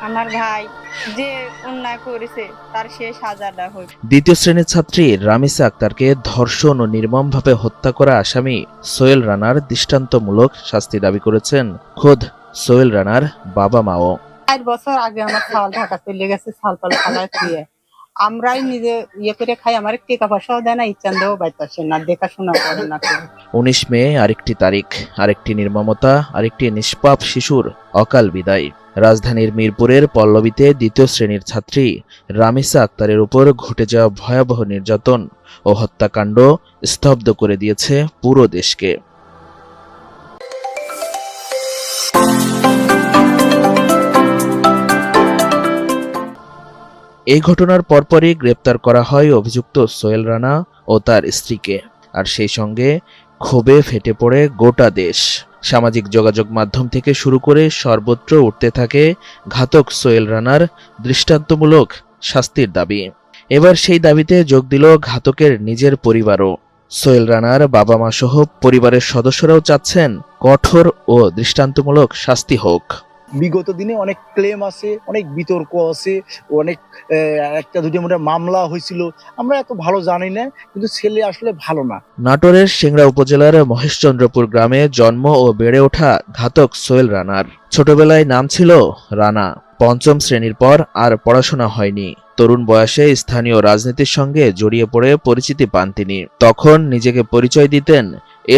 আমার ভাই যে অন্যায় করেছে তার শেষ সাজাটা হোক। দ্বিতীয় শ্রেণীর ছাত্রী রামিসা আক্তারকে ধর্ষণ ও নির্মমভাবে হত্যা করা আসামি সোহেল রানার দৃষ্টান্তমূলক শাস্তি দাবি করেছেন খোদ সোহেল রানার বাবা মাও। 4 বছর আগে আমার ছাল ঢাকা চলে গেছে, ছাল পাল ফালায় দিয়ে আমরাই নিজে করে খাই। আমার টাকা পয়সাও দেয় না, ইচ্ছান্দেও বাইতাছে না, দেখাশোনা করে না। 19 মে আরেকটি তারিখ, আরেকটি নির্মমতা, আরেকটি নিষ্পাপ শিশুর অকাল বিদায়। রাজধানীর মিরপুরের পল্লবীতে দ্বিতীয় শ্রেণীর ছাত্রী রামিসা আক্তারের উপর ঘটে যাওয়া ভয়াবহ নির্যাতন ও হত্যাকাণ্ড স্তব্ধ করে দিয়েছে পুরো দেশকে। এই ঘটনার পরপরই গ্রেপ্তার করা হয় অভিযুক্ত সোহেল রানা ও তার স্ত্রীকে। আর সেই সঙ্গে ক্ষোভে ফেটে পড়ে গোটা দেশ। সামাজিক যোগাযোগ মাধ্যম থেকে শুরু করে সর্বত্র উঠতে থাকে ঘাতক সোহেল রানার দৃষ্টান্তমূলক শাস্তির দাবি। এবার সেই দাবিতে যোগ দিল ঘাতকের নিজের পরিবারও। সোহেল রানার বাবা মা সহ পরিবারের সদস্যরাও চাচ্ছেন কঠোর ও দৃষ্টান্তমূলক শাস্তি হোক। বিগত দিনে অনেক ক্লেম আছে, অনেক বিতর্ক আছে, অনেক একটা দুটো মোটা মামলা হয়েছিল। আমরা এত ভালো জানি না, কিন্তু ছেলে আসলে ভালো না। নাটোরের সিংড়া উপজেলার মহেশচন্দ্রপুর গ্রামে জন্ম ও বেড়ে ওঠা ঘাতক সোহেল রানার। ছোটবেলায় নাম ছিল রানা। 5ম শ্রেণীর পর আর পড়াশোনা হয়নি। তরুণ বয়সে স্থানীয় রাজনীতির সঙ্গে জড়িয়ে পড়ে পরিচিতি পান তিনি। তখন নিজেকে পরিচয় দিতেন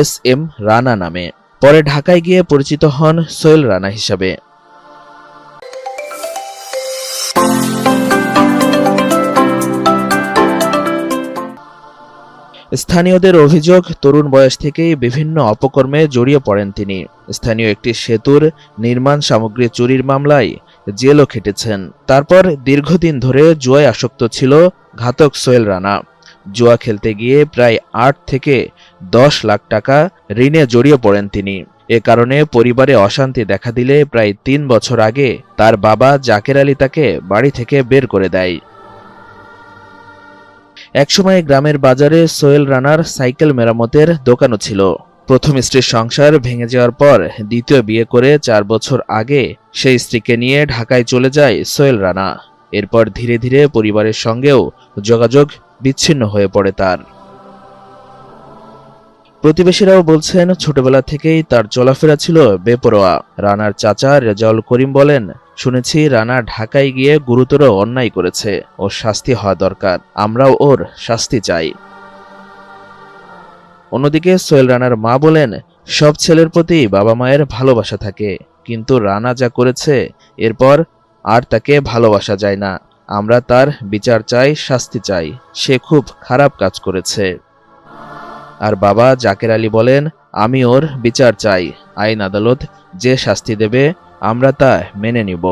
SM রানা নামে। পরে ঢাকায় গিয়ে পরিচিত হন সোহেল রানা হিসাবে। স্থানীয়দের অভিযোগ, তরুণ বয়স থেকেই বিভিন্ন অপকর্মে জড়িয়ে পড়েন তিনি। স্থানীয় একটি সেতুর নির্মাণ সামগ্রী চুরির মামলায় জেলও খেটেছেন। তারপর দীর্ঘদিন ধরে জুয়ায় আসক্ত ছিল ঘাতক সোহেল রানা। জুয়া খেলতে গিয়ে প্রায় 8 থেকে 10 লাখ টাকা ঋণে জড়িয়ে পড়েন তিনি। এ কারণে পরিবারে অশান্তি দেখা দিলে প্রায় 3 বছর আগে তার বাবা জাকের আলী তাকে বাড়ি থেকে বের করে দেয়। একসময় গ্রামের বাজারে সোহেল রানার সাইকেল মেরামতের দোকানও ছিল। প্রথম স্ত্রীর সংসার ভেঙে যাওয়ার পর দ্বিতীয় বিয়ে করে 4 বছর আগে সেই স্ত্রীকে নিয়ে ঢাকায় চলে যায় সোহেল রানা। এরপর ধীরে ধীরে পরিবারের সঙ্গেও যোগাযোগ বিচ্ছিন্ন হয়ে পড়ে তার। প্রতিবেশীরাও বলছেন ছোটবেলা থেকেই তার চলাফেরা ছিল বেপরোয়া। রানার চাচা রেজাউল করিম বলেন, শুনেছি রানা ঢাকায় গিয়ে গুরুতর অন্যায় করেছে, ওর শাস্তি হওয়া দরকার, আমরাও ওর শাস্তি চাই। অন্যদিকে সোহেল রানার মা বলেন, সব ছেলের প্রতি বাবা মায়ের ভালোবাসা থাকে, কিন্তু রানা যা করেছে এরপর আর তাকে ভালোবাসা যায় না। আমরা তার বিচার চাই, শাস্তি চাই, সে খুব খারাপ কাজ করেছে। আর বাবা জাকের আলী বলেন, আমি ওর বিচার চাই, আইন আদালত যে শাস্তি দেবে আমরা তা মেনে নিব।